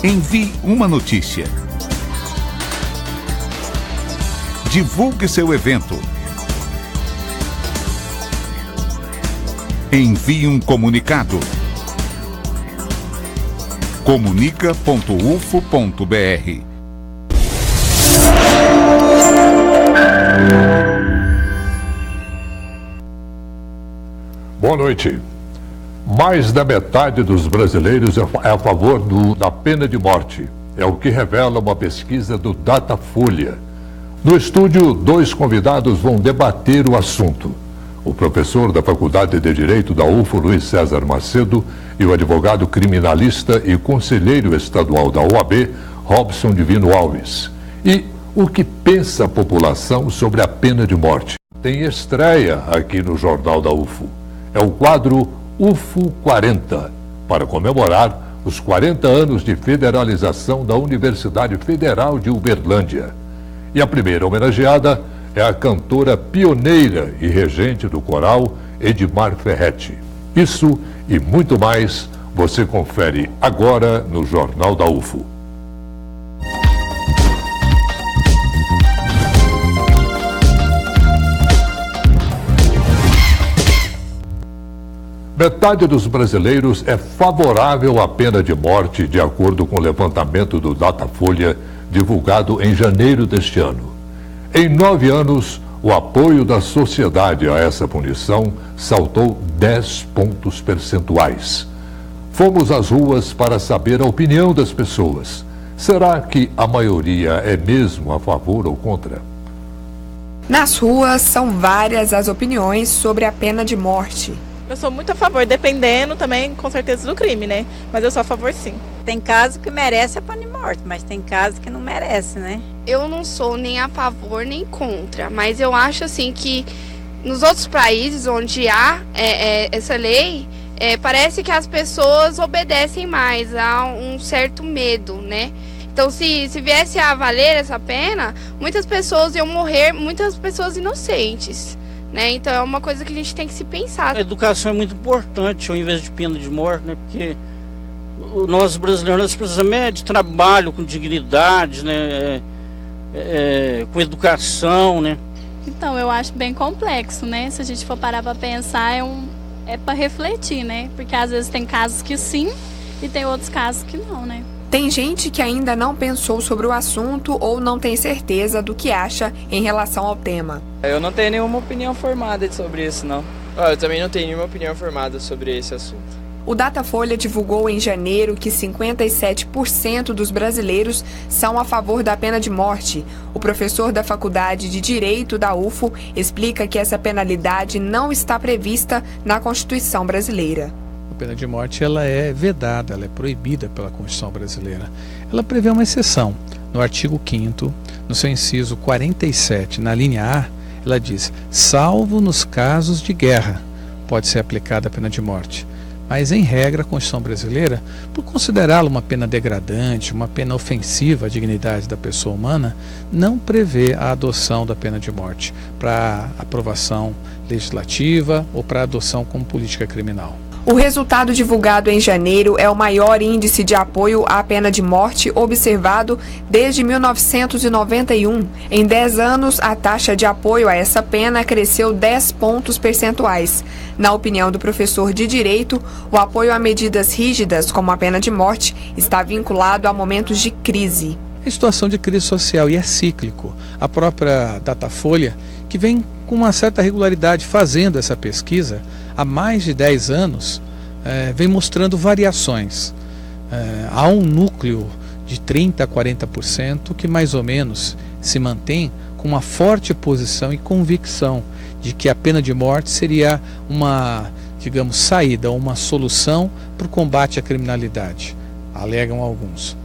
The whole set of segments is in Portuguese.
Envie uma notícia. Divulgue seu evento. Envie um comunicado. Comunica.ufo.br. Boa noite. Mais da metade dos brasileiros é a favor da pena de morte. É o que revela uma pesquisa do Datafolha. No estúdio, 2 convidados vão debater o assunto. O professor da Faculdade de Direito da UFO, Luiz César Macedo, e o advogado criminalista e conselheiro estadual da OAB, Robson Divino Alves. E o que pensa a população sobre a pena de morte? Tem estreia aqui no Jornal da UFO. É o quadro UFO 40, para comemorar os 40 anos de federalização da Universidade Federal de Uberlândia. E a primeira homenageada é a cantora pioneira e regente do coral, Edmar Ferretti. Isso e muito mais você confere agora no Jornal da UFO. Metade dos brasileiros é favorável à pena de morte, de acordo com o levantamento do Datafolha, divulgado em janeiro deste ano. Em 9 anos, o apoio da sociedade a essa punição saltou 10 pontos percentuais. Fomos às ruas para saber a opinião das pessoas. Será que a maioria é mesmo a favor ou contra? Nas ruas, são várias as opiniões sobre a pena de morte. Eu sou muito a favor, dependendo também, com certeza, do crime, né? Mas eu sou a favor, sim. Tem casos que merece a pena de morte, mas tem casos que não merece, né? Eu não sou nem a favor nem contra, mas eu acho assim que nos outros países onde há essa lei, parece que as pessoas obedecem mais, há um certo medo, né? Então, se viesse a valer essa pena, muitas pessoas iam morrer, muitas pessoas inocentes. Né? Então é uma coisa que a gente tem que se pensar. A educação é muito importante ao invés de pena de morte, né? Porque nós brasileiros precisamos de trabalho com dignidade, né? Com educação, né? Então eu acho bem complexo, né? Se a gente for parar para pensar, é para refletir, né? Porque às vezes tem casos que sim e tem outros casos que não, né? Tem gente que ainda não pensou sobre o assunto ou não tem certeza do que acha em relação ao tema. Eu não tenho nenhuma opinião formada sobre isso, não. Eu também não tenho nenhuma opinião formada sobre esse assunto. O Datafolha divulgou em janeiro que 57% dos brasileiros são a favor da pena de morte. O professor da Faculdade de Direito da UFO explica que essa penalidade não está prevista na Constituição brasileira. A pena de morte ela é vedada, ela é proibida pela Constituição brasileira. Ela prevê uma exceção. No artigo 5º, no seu inciso 47, na linha A, ela diz: salvo nos casos de guerra, pode ser aplicada a pena de morte. Mas, em regra, a Constituição brasileira, por considerá-la uma pena degradante, uma pena ofensiva à dignidade da pessoa humana, não prevê a adoção da pena de morte para aprovação legislativa ou para adoção como política criminal. O resultado divulgado em janeiro é o maior índice de apoio à pena de morte observado desde 1991. Em 10 anos, a taxa de apoio a essa pena cresceu 10 pontos percentuais. Na opinião do professor de Direito, o apoio a medidas rígidas, como a pena de morte, está vinculado a momentos de crise. É situação de crise social e é cíclico. A própria Datafolha, que vem com uma certa regularidade fazendo essa pesquisa, há mais de 10 anos, vem mostrando variações. Há um núcleo de 30% a 40% que mais ou menos se mantém com uma forte posição e convicção de que a pena de morte seria uma, digamos, saída, uma solução para o combate à criminalidade, alegam alguns.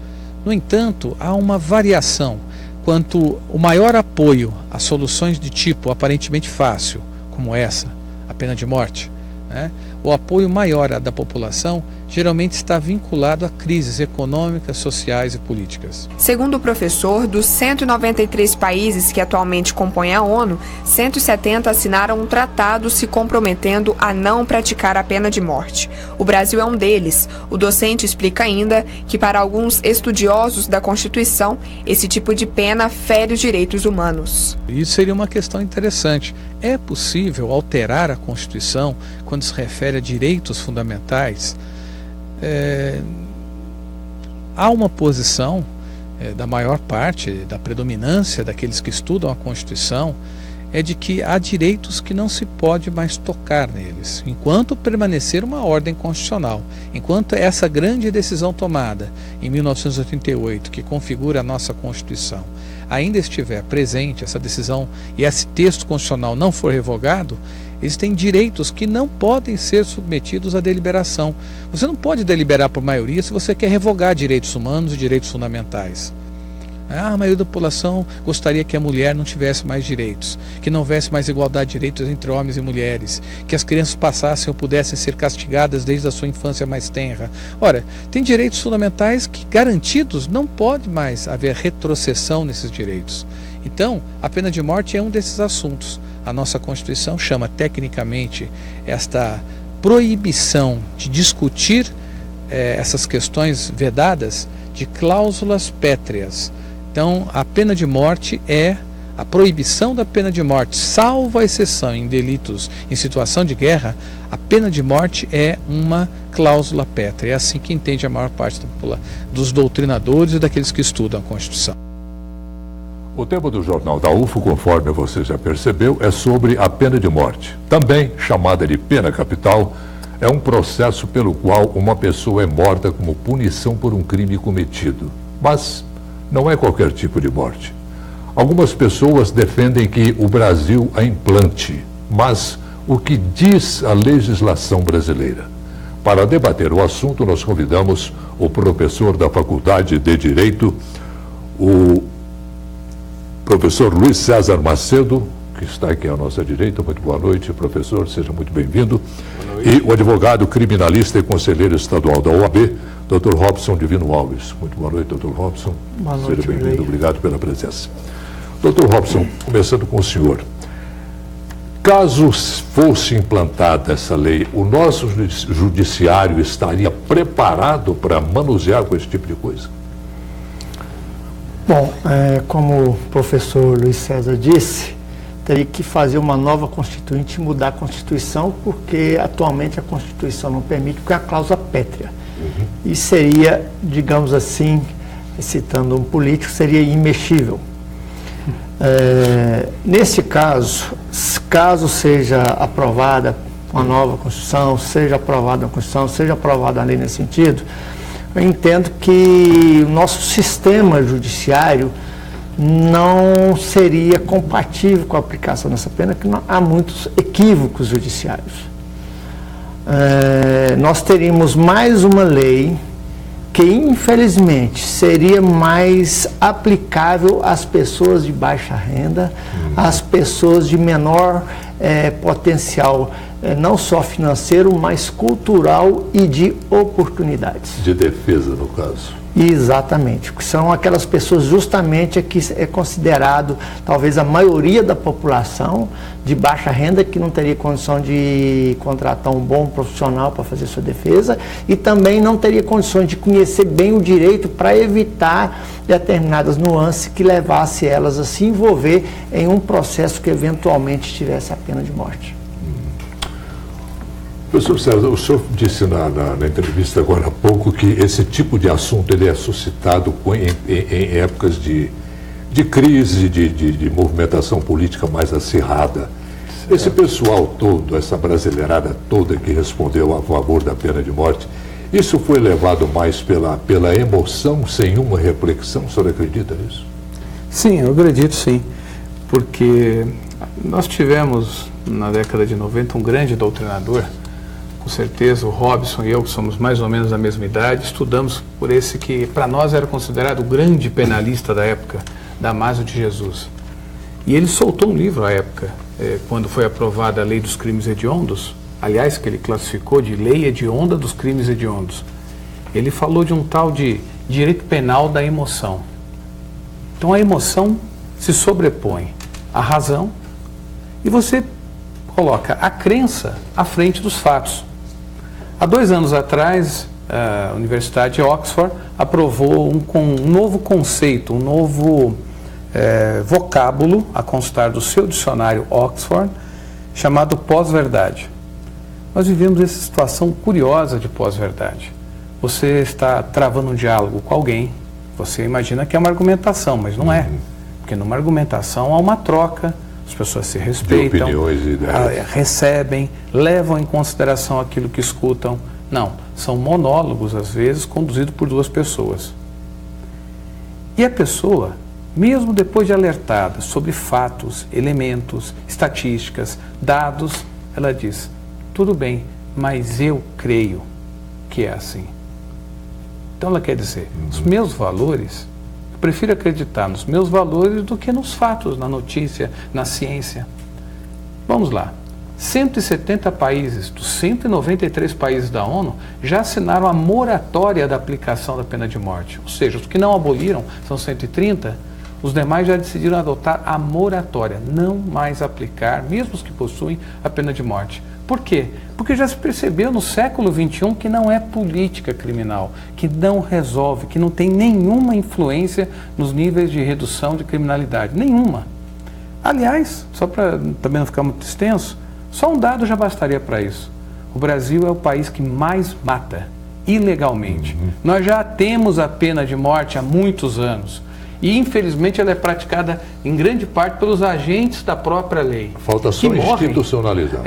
No entanto, há uma variação quanto o maior apoio a soluções de tipo aparentemente fácil, como essa, a pena de morte, né? o apoio maior da população geralmente está vinculado a crises econômicas, sociais e políticas. Segundo o professor, dos 193 países que atualmente compõem a ONU, 170 assinaram um tratado se comprometendo a não praticar a pena de morte. O Brasil é um deles. O docente explica ainda que, para alguns estudiosos da Constituição, esse tipo de pena fere os direitos humanos. Isso seria uma questão interessante. É possível alterar a Constituição quando se refere a direitos fundamentais? Há uma posição da maior parte, da predominância daqueles que estudam a Constituição, é de que há direitos que não se pode mais tocar neles, enquanto permanecer uma ordem constitucional, enquanto essa grande decisão tomada em 1988, que configura a nossa Constituição, ainda estiver presente, essa decisão e esse texto constitucional não for revogado, existem direitos que não podem ser submetidos à deliberação. Você não pode deliberar por maioria se você quer revogar direitos humanos e direitos fundamentais. A maioria da população gostaria que a mulher não tivesse mais direitos, que não houvesse mais igualdade de direitos entre homens e mulheres, que as crianças passassem ou pudessem ser castigadas desde a sua infância mais tenra. Ora, tem direitos fundamentais que, garantidos, não pode mais haver retrocessão nesses direitos. Então, a pena de morte é um desses assuntos. A nossa Constituição chama tecnicamente esta proibição de discutir essas questões vedadas de cláusulas pétreas. Então, a pena de morte é a proibição da pena de morte, salvo a exceção em delitos em situação de guerra. A pena de morte é uma cláusula pétrea. É assim que entende a maior parte dos doutrinadores e daqueles que estudam a Constituição. O tema do Jornal da UFO, conforme você já percebeu, é sobre a pena de morte. Também chamada de pena capital, é um processo pelo qual uma pessoa é morta como punição por um crime cometido. Mas não é qualquer tipo de morte. Algumas pessoas defendem que o Brasil a implante, mas o que diz a legislação brasileira? Para debater o assunto, nós convidamos o professor da Faculdade de Direito, o professor Luiz César Macedo, que está aqui à nossa direita. Muito boa noite, professor, seja muito bem-vindo. E o advogado criminalista e conselheiro estadual da OAB, Dr. Robson Divino Alves. Muito boa noite, Dr. Robson. Boa noite, seja bem-vindo, obrigado pela presença. Dr. Robson, começando com o senhor. Caso fosse implantada essa lei, o nosso judiciário estaria preparado para manusear com esse tipo de coisa? Bom, como o professor Luiz César disse, teria que fazer uma nova Constituinte e mudar a Constituição, porque atualmente a Constituição não permite, porque é a cláusula pétrea. E seria, digamos assim, citando um político, seria imexível. Nesse caso seja aprovada uma nova Constituição, seja aprovada a Constituição, seja aprovada a lei nesse sentido, eu entendo que o nosso sistema judiciário não seria compatível com a aplicação dessa pena, porque há muitos equívocos judiciários. Nós teríamos mais uma lei que, infelizmente, seria mais aplicável às pessoas de baixa renda, às pessoas de menor potencial, não só financeiro, mas cultural e de oportunidades. De defesa, no caso. Exatamente, que são aquelas pessoas justamente que é considerado talvez a maioria da população de baixa renda, que não teria condição de contratar um bom profissional para fazer sua defesa e também não teria condições de conhecer bem o direito para evitar determinadas nuances que levasse elas a se envolver em um processo que eventualmente tivesse a pena de morte. Professor César, o senhor disse na entrevista agora há pouco que esse tipo de assunto ele é suscitado em épocas de crise, de movimentação política mais acirrada. Certo. Esse pessoal todo, essa brasileirada toda que respondeu a favor da pena de morte, isso foi levado mais pela emoção, sem uma reflexão? O senhor acredita nisso? Sim, eu acredito sim, porque nós tivemos na década de 90 um grande doutrinador. Com certeza o Robson e eu, que somos mais ou menos da mesma idade, estudamos por esse que para nós era considerado o grande penalista da época, Damásio de Jesus. E ele soltou um livro à época, quando foi aprovada a Lei dos Crimes Hediondos, aliás, que ele classificou de lei hedionda dos crimes hediondos. Ele falou de um tal de direito penal da emoção. Então a emoção se sobrepõe à razão e você coloca a crença à frente dos fatos. Há 2 anos atrás, a Universidade de Oxford aprovou um novo conceito, um novo vocábulo a constar do seu dicionário Oxford, chamado pós-verdade. Nós vivemos essa situação curiosa de pós-verdade. Você está travando um diálogo com alguém, você imagina que é uma argumentação, mas não é. Porque numa argumentação há uma troca, as pessoas se respeitam, recebem, levam em consideração aquilo que escutam. Não, são monólogos, às vezes, conduzidos por 2 pessoas. E a pessoa, mesmo depois de alertada sobre fatos, elementos, estatísticas, dados, ela diz, tudo bem, mas eu creio que é assim. Então ela quer dizer, os meus valores, eu prefiro acreditar nos meus valores do que nos fatos, na notícia, na ciência. Vamos lá. 170 países, dos 193 países da ONU, já assinaram a moratória da aplicação da pena de morte. Ou seja, os que não aboliram, são 130, os demais já decidiram adotar a moratória, não mais aplicar, mesmo os que possuem a pena de morte. Por quê? Porque já se percebeu no século XXI que não é política criminal, que não resolve, que não tem nenhuma influência nos níveis de redução de criminalidade. Nenhuma. Aliás, só para também não ficar muito extenso, só um dado já bastaria para isso. O Brasil é o país que mais mata ilegalmente. Nós já temos a pena de morte há muitos anos. E, infelizmente, ela é praticada em grande parte pelos agentes da própria lei. Falta só institucionalizar.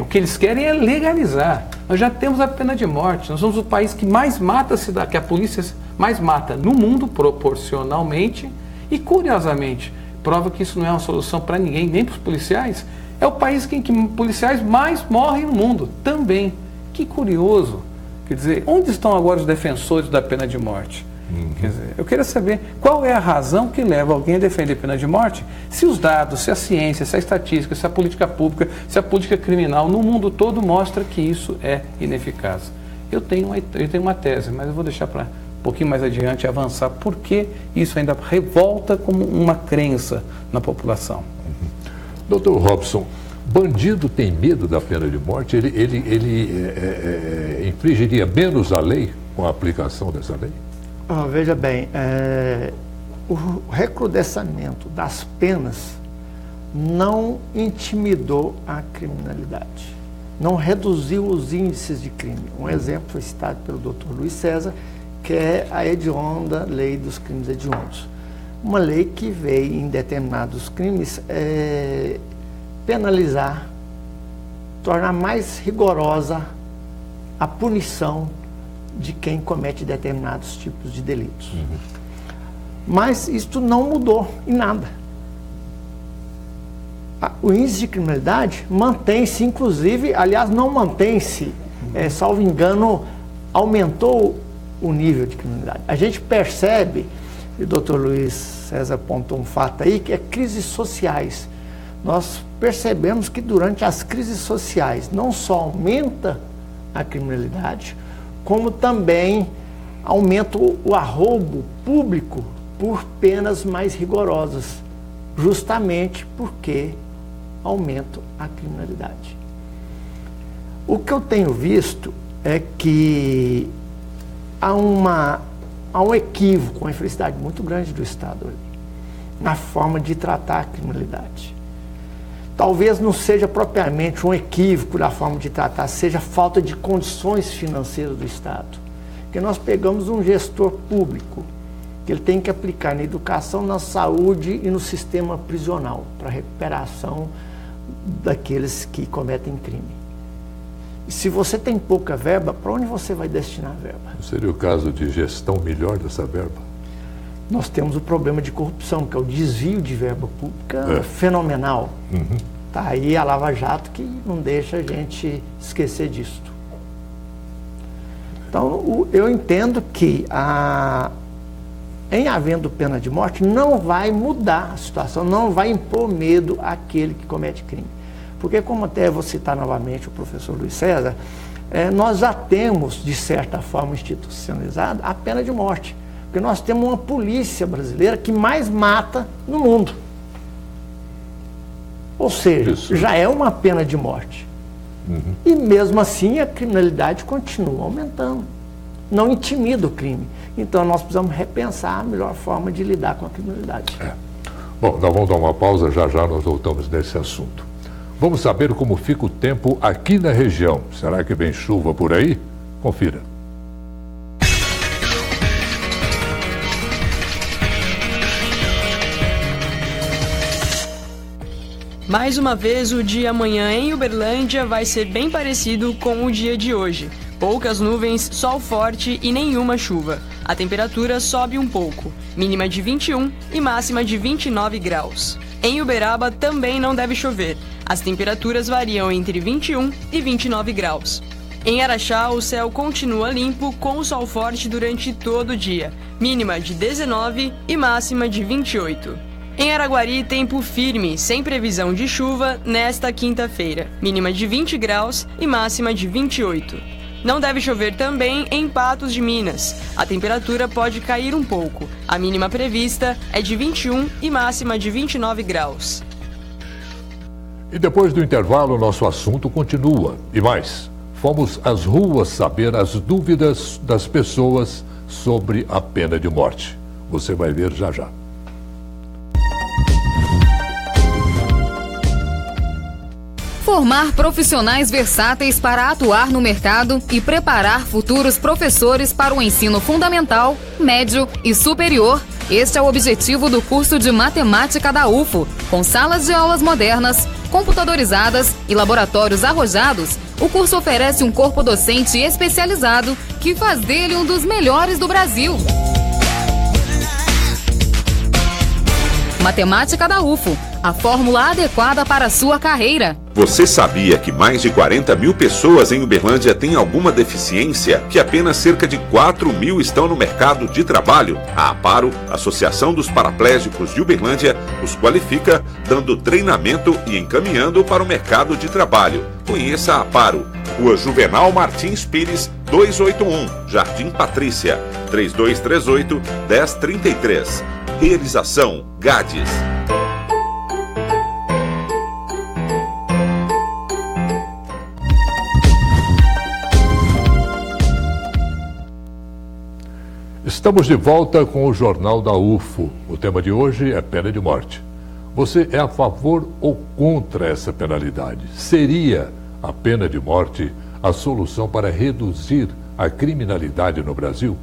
O que eles querem é legalizar. Nós já temos a pena de morte. Nós somos o país que mais mata, que a polícia mais mata no mundo, proporcionalmente. E, curiosamente, prova que isso não é uma solução para ninguém, nem para os policiais. É o país em que policiais mais morrem no mundo, também. Que curioso. Quer dizer, onde estão agora os defensores da pena de morte? Quer dizer, eu queria saber qual é a razão que leva alguém a defender a pena de morte, se os dados, se a ciência, se a estatística, se a política pública, se a política criminal no mundo todo mostra que isso é ineficaz. Eu tenho uma tese, mas eu vou deixar para um pouquinho mais adiante avançar, porque isso ainda revolta como uma crença na população. Doutor Robson, bandido tem medo da pena de morte? Ele infringiria menos a lei com a aplicação dessa lei? Veja bem, o recrudescimento das penas não intimidou a criminalidade, não reduziu os índices de crime. Um exemplo foi citado pelo Dr. Luiz César, que é a hedionda lei dos crimes hediondos. Uma lei que veio em determinados crimes penalizar, tornar mais rigorosa a punição de quem comete determinados tipos de delitos. Mas isto não mudou em nada. O índice de criminalidade mantém-se, inclusive, aliás, não mantém-se, salvo engano, aumentou o nível de criminalidade. A gente percebe, e o Dr. Luiz César apontou um fato aí, que é crises sociais. Nós percebemos que durante as crises sociais não só aumenta a criminalidade, como também aumenta o arroubo público por penas mais rigorosas, justamente porque aumenta a criminalidade. O que eu tenho visto é que há um equívoco, uma infelicidade muito grande do Estado ali, na forma de tratar a criminalidade. Talvez não seja propriamente um equívoco da forma de tratar, seja falta de condições financeiras do Estado. Porque nós pegamos um gestor público, que ele tem que aplicar na educação, na saúde e no sistema prisional, para a recuperação daqueles que cometem crime. E se você tem pouca verba, para onde você vai destinar a verba? Seria o caso de gestão melhor dessa verba? Nós temos o problema de corrupção, que é o desvio de verba pública fenomenal. Tá aí a Lava Jato que não deixa a gente esquecer disso. Então, eu entendo que em havendo pena de morte, não vai mudar a situação, não vai impor medo àquele que comete crime. Porque, como até vou citar novamente o professor Luiz César, nós já temos, de certa forma, institucionalizado a pena de morte. Porque nós temos uma polícia brasileira que mais mata no mundo. Ou seja, já é uma pena de morte. E mesmo assim a criminalidade continua aumentando. Não intimida o crime. Então nós precisamos repensar a melhor forma de lidar com a criminalidade. Bom, nós vamos dar uma pausa, já nós voltamos nesse assunto. Vamos saber como fica o tempo aqui na região. Será que vem chuva por aí? Confira. Mais uma vez, o dia amanhã em Uberlândia vai ser bem parecido com o dia de hoje. Poucas nuvens, sol forte e nenhuma chuva. A temperatura sobe um pouco, mínima de 21 e máxima de 29 graus. Em Uberaba também não deve chover. As temperaturas variam entre 21 e 29 graus. Em Araxá, o céu continua limpo com o sol forte durante todo o dia, mínima de 19 e máxima de 28. Em Araguari, tempo firme, sem previsão de chuva nesta quinta-feira, mínima de 20 graus e máxima de 28. Não deve chover também em Patos de Minas. A temperatura pode cair um pouco. A mínima prevista é de 21 e máxima de 29 graus. E depois do intervalo, nosso assunto continua. E mais, fomos às ruas saber as dúvidas das pessoas sobre a pena de morte. Você vai ver já já. Formar profissionais versáteis para atuar no mercado e preparar futuros professores para o ensino fundamental, médio e superior. Este é o objetivo do curso de matemática da UFO. Com salas de aulas modernas, computadorizadas e laboratórios arrojados, o curso oferece um corpo docente especializado que faz dele um dos melhores do Brasil. Matemática da UFO, a fórmula adequada para a sua carreira. Você sabia que mais de 40 mil pessoas em Uberlândia têm alguma deficiência? Que apenas cerca de 4 mil estão no mercado de trabalho? A APARO, Associação dos Paraplégicos de Uberlândia, os qualifica, dando treinamento e encaminhando para o mercado de trabalho. Conheça a APARO, Rua Juvenal Martins Pires, 281, Jardim Patrícia, 3238-1033. Realização Gades. Estamos de volta com o Jornal da UFO. O tema de hoje é pena de morte. Você é a favor ou contra essa penalidade? Seria a pena de morte a solução para reduzir a criminalidade no Brasil?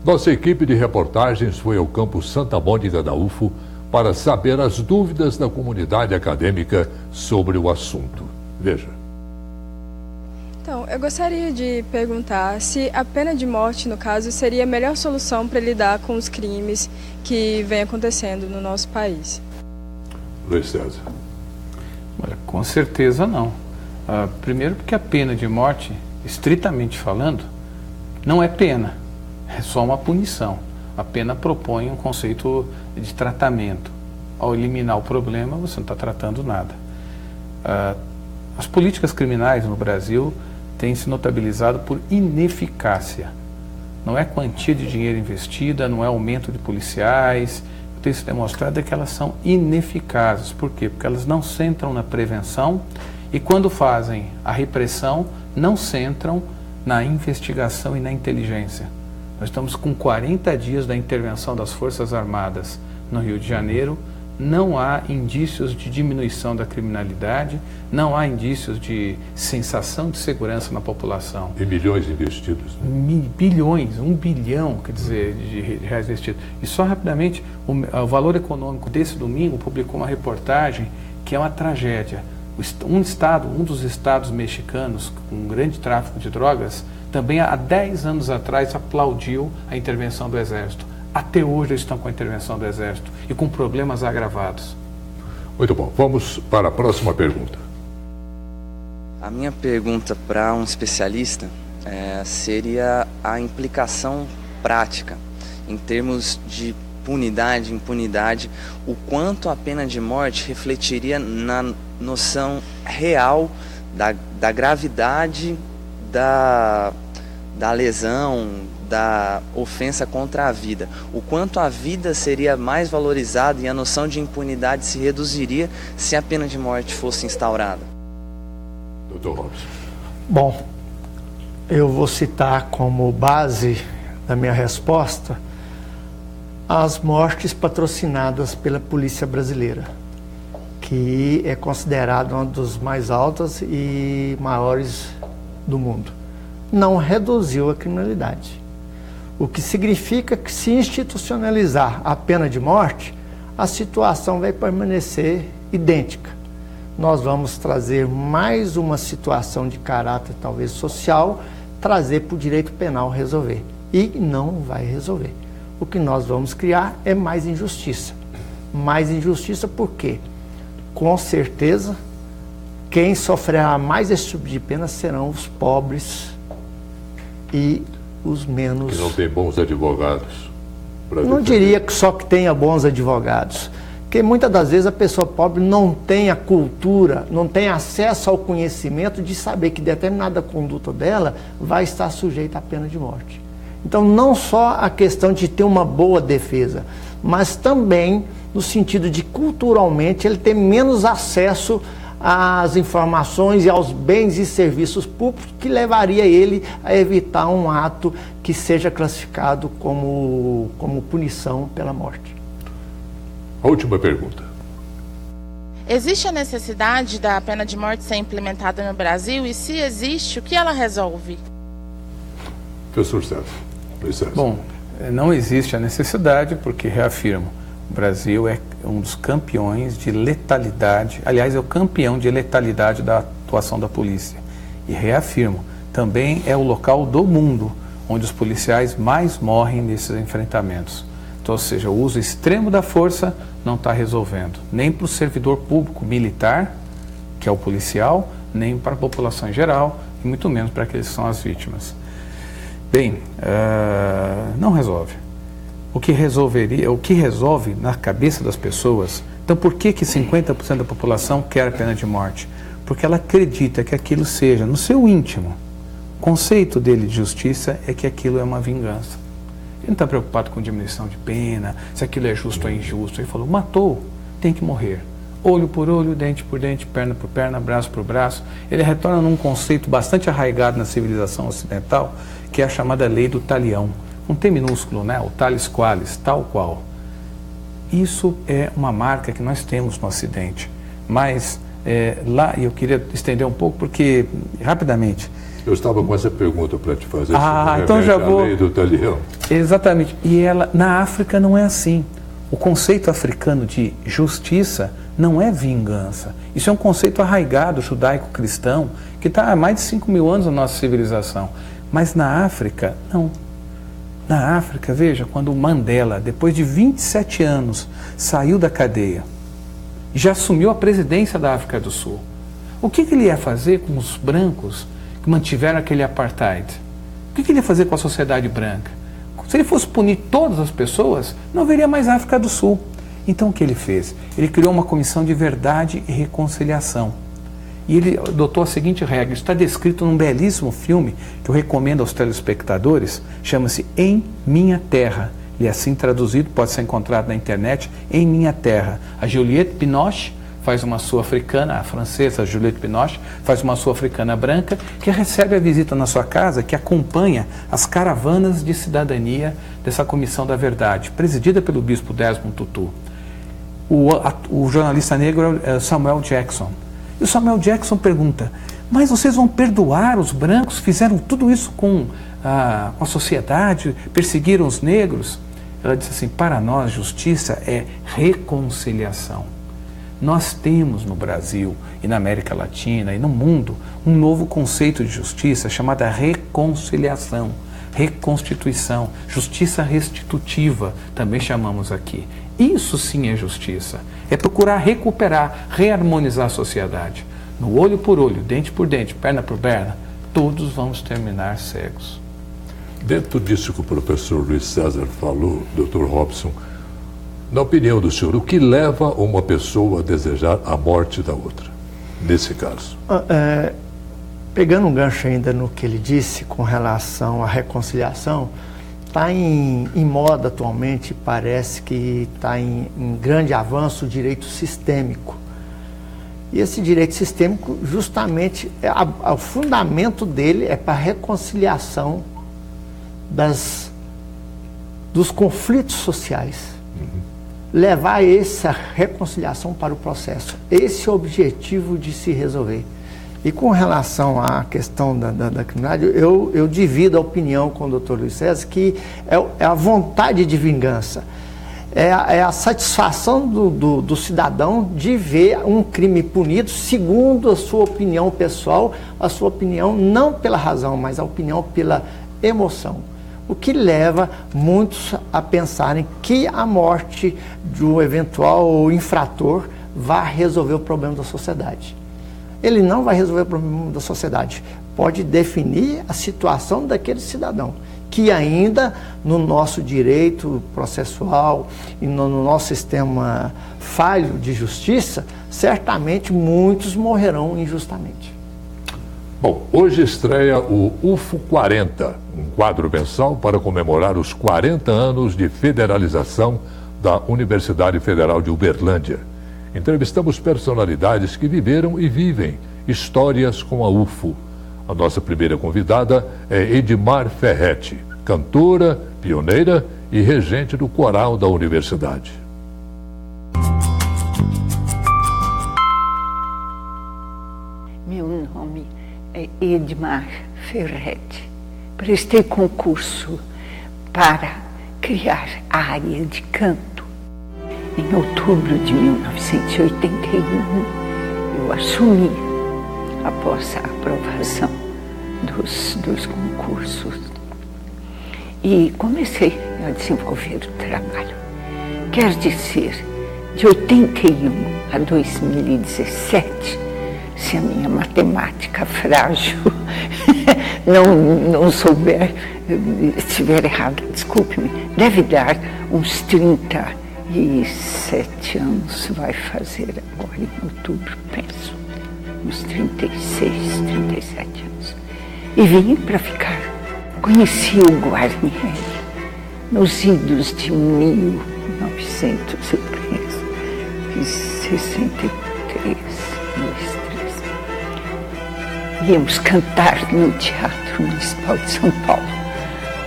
Nossa equipe de reportagens foi ao campus Santa Mônica da UFO para saber as dúvidas da comunidade acadêmica sobre o assunto. Veja. Então, eu gostaria de perguntar se a pena de morte, no caso, seria a melhor solução para lidar com os crimes que vem acontecendo no nosso país. Luiz César. Olha, com certeza não. Primeiro porque a pena de morte, estritamente falando, não é pena, é só uma punição. A pena propõe um conceito de tratamento. Ao eliminar o problema, você não está tratando nada. As políticas criminais no Brasil têm se notabilizado por ineficácia. Não é quantia de dinheiro investida, não é aumento de policiais. Tem se demonstrado que elas são ineficazes. Por quê? Porque elas não centram na prevenção e quando fazem a repressão, não centram na investigação e na inteligência. Nós estamos com 40 dias da intervenção das Forças Armadas no Rio de Janeiro. Não há indícios de diminuição da criminalidade, não há indícios de sensação de segurança na população. E milhões investidos. Né? Bilhões, 1 bilhão, quer dizer, de reais investidos. E só rapidamente, o Valor Econômico desse domingo publicou uma reportagem que é uma tragédia. Um dos estados mexicanos com um grande tráfico de drogas, também há 10 anos atrás aplaudiu a intervenção do Exército. Até hoje eles estão com a intervenção do Exército e com problemas agravados. Muito bom. Vamos para a próxima pergunta. A minha pergunta para um especialista seria a implicação prática em termos de impunidade, o quanto a pena de morte refletiria na noção real da gravidade da lesão, da ofensa contra a vida. O quanto a vida seria mais valorizada e a noção de impunidade se reduziria se a pena de morte fosse instaurada. Dr. Robson. Bom, eu vou citar como base da minha resposta as mortes patrocinadas pela Polícia Brasileira, que é considerada uma das mais altas e maiores do mundo. Não reduziu a criminalidade. O que significa que, se institucionalizar a pena de morte, a situação vai permanecer idêntica. Nós vamos trazer mais uma situação de caráter talvez social, trazer para o direito penal resolver. E não vai resolver. O que nós vamos criar é mais injustiça. Mais injustiça por quê? Com certeza, quem sofrerá mais esse tipo de pena serão os pobres e os menos... Que não tem bons advogados. Não diria que só que tenha bons advogados. Porque muitas das vezes a pessoa pobre não tem a cultura, não tem acesso ao conhecimento de saber que determinada conduta dela vai estar sujeita à pena de morte. Então, não só a questão de ter uma boa defesa, mas também no sentido de, culturalmente, ele ter menos acesso às informações e aos bens e serviços públicos, que levaria ele a evitar um ato que seja classificado como punição pela morte. A última pergunta. Existe a necessidade da pena de morte ser implementada no Brasil? E se existe, o que ela resolve? Professor César. Bom, não existe a necessidade, porque, reafirmo, o Brasil é um dos campeões de letalidade, aliás, é o campeão de letalidade da atuação da polícia. E reafirmo, também é o local do mundo onde os policiais mais morrem nesses enfrentamentos. Então, ou seja, o uso extremo da força não está resolvendo, nem para o servidor público militar, que é o policial, nem para a população em geral, e muito menos para aqueles que são as vítimas. Bem, não resolve. O que resolve na cabeça das pessoas... Então, por que 50% da população quer a pena de morte? Porque ela acredita que aquilo seja, no seu íntimo, o conceito dele de justiça é que aquilo é uma vingança. Ele não está preocupado com diminuição de pena, se aquilo é justo ou injusto. Ele falou, matou, tem que morrer. Olho por olho, dente por dente, perna por perna, braço por braço. Ele retorna num conceito bastante arraigado na civilização ocidental, que é a chamada lei do talião. Um T minúsculo, né? O talis qualis, tal qual. Isso é uma marca que nós temos no Ocidente. Mas lá, e eu queria estender um pouco, porque, rapidamente... Eu estava com essa pergunta para te fazer. Então já vou... A lei do talião. Exatamente. E na África não é assim. O conceito africano de justiça não é vingança. Isso é um conceito arraigado, judaico-cristão, que está há mais de 5.000 anos na nossa civilização. Mas na África, não. Na África, veja, quando o Mandela, depois de 27 anos, saiu da cadeia e já assumiu a presidência da África do Sul, o que ele ia fazer com os brancos que mantiveram aquele apartheid? O que ele ia fazer com a sociedade branca? Se ele fosse punir todas as pessoas, não haveria mais África do Sul. Então o que ele fez? Ele criou uma comissão de verdade e reconciliação. E ele adotou a seguinte regra, isso está descrito num belíssimo filme que eu recomendo aos telespectadores, chama-se Em Minha Terra. Ele é assim traduzido, pode ser encontrado na internet, Em Minha Terra. A Juliette Binoche faz uma sul-africana, a francesa Juliette Binoche, faz uma sul-africana branca, que recebe a visita na sua casa, que acompanha as caravanas de cidadania dessa Comissão da Verdade, presidida pelo bispo Desmond Tutu. O jornalista negro é Samuel Jackson. E o Samuel Jackson pergunta, mas vocês vão perdoar os brancos? Fizeram tudo isso com a sociedade, perseguiram os negros? Ela disse assim, para nós justiça é reconciliação. Nós temos no Brasil e na América Latina e no mundo um novo conceito de justiça chamada reconciliação, reconstituição, justiça restitutiva, também chamamos aqui. Isso sim é justiça, é procurar recuperar, reharmonizar a sociedade. No olho por olho, dente por dente, perna por perna, todos vamos terminar cegos. Dentro disso que o professor Luiz César falou, Dr. Robson, Na opinião do senhor, o que leva uma pessoa a desejar a morte da outra, nesse caso? Pegando um gancho ainda no que ele disse com relação à reconciliação, está em moda atualmente, parece que está em grande avanço o direito sistêmico. E esse direito sistêmico, justamente, o fundamento dele é para a reconciliação dos conflitos sociais. Levar essa reconciliação para o processo. Esse é o objetivo de se resolver. E com relação à questão da criminalidade, eu divido a opinião com o Dr. Luiz César, que é a vontade de vingança. É a satisfação do cidadão de ver um crime punido segundo a sua opinião pessoal, a sua opinião não pela razão, mas a opinião pela emoção. O que leva muitos a pensarem que a morte de um eventual infrator vai resolver o problema da sociedade. Ele não vai resolver o problema da sociedade. Pode definir a situação daquele cidadão, que ainda no nosso direito processual e no nosso sistema falho de justiça, certamente muitos morrerão injustamente. Bom, hoje estreia o UFO 40, um quadro mensal para comemorar os 40 anos de federalização da Universidade Federal de Uberlândia. Entrevistamos personalidades que viveram e vivem histórias com a UFO. A nossa primeira convidada é Edmar Ferretti, cantora, pioneira e regente do coral da universidade. Meu nome é Edmar Ferretti. Prestei concurso para criar a área de canto. Em outubro de 1981, eu assumi, após a aprovação dos concursos, e comecei a desenvolver o trabalho. Quer dizer, de 81 a 2017, se a minha matemática frágil não estiver errada, desculpe-me, deve dar uns 37 anos, vai fazer agora em outubro, penso, uns 36, 37 anos. E vim para ficar. Conheci o Guarnieri nos idos de 1963, fiz 63, 63. Íamos cantar no Teatro Municipal de São Paulo,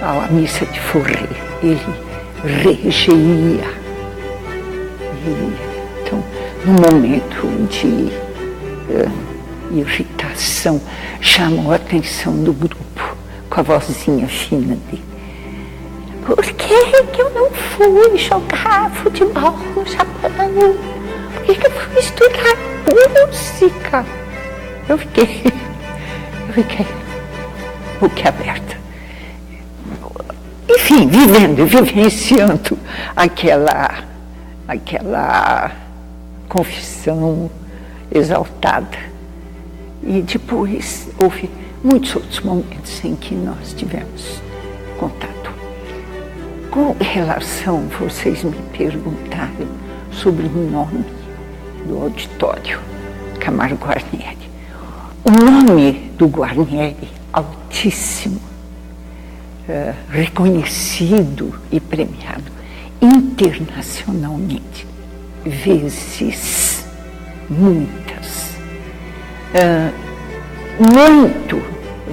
a missa de Forré. Ele regia. Então, no momento de irritação, chamou a atenção do grupo com a vozinha fina dele. Por que eu não fui jogar futebol no Japão? Por que eu fui estudar música? Eu fiquei boquiaberta. Enfim, vivenciando aquela confissão exaltada. E depois houve muitos outros momentos em que nós tivemos contato. Com relação, vocês me perguntaram sobre o nome do auditório, Camargo Guarnieri. O nome do Guarnieri, altíssimo, reconhecido e premiado internacionalmente, vezes muitas. Muito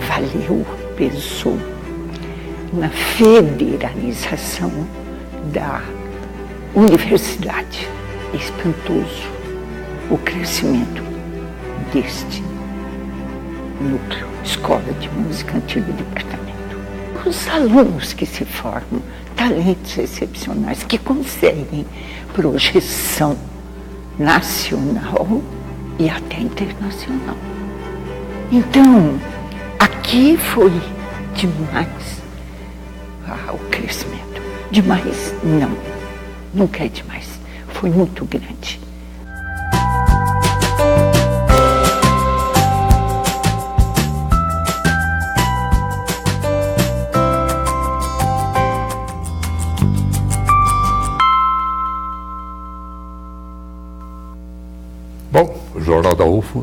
valeu, pesou na federalização da universidade. Espantoso o crescimento deste núcleo, Escola de Música, antigo departamento. Os alunos que se formam, talentos excepcionais, que conseguem projeção nacional e até internacional. Então, aqui foi demais o crescimento. Demais, não. Nunca é demais. Foi muito grande.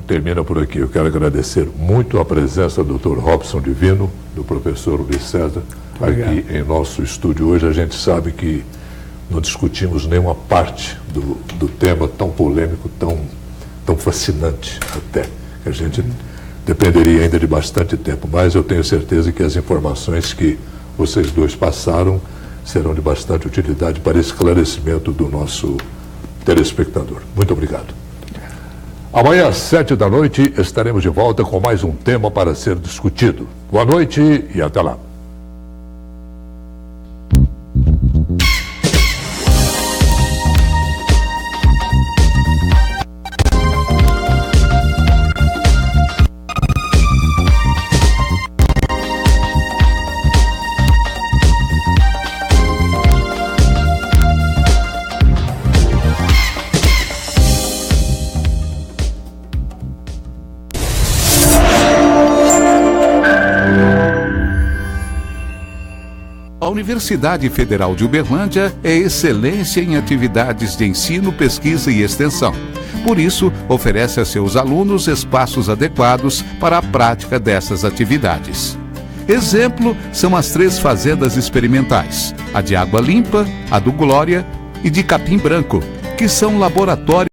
termina por aqui. Eu quero agradecer muito a presença do Dr. Robson Divino, do professor Luiz César, aqui em nosso estúdio hoje. A gente sabe que não discutimos nenhuma parte do tema tão polêmico, tão fascinante até, que a gente dependeria ainda de bastante tempo, mas eu tenho certeza que as informações que vocês dois passaram serão de bastante utilidade para esclarecimento do nosso telespectador. Muito obrigado. Amanhã às 19h estaremos de volta com mais um tema para ser discutido. Boa noite e até lá. A Universidade Federal de Uberlândia é excelência em atividades de ensino, pesquisa e extensão. Por isso, oferece a seus alunos espaços adequados para a prática dessas atividades. Exemplo são as 3 fazendas experimentais, a de Água Limpa, a do Glória e de Capim Branco, que são laboratórios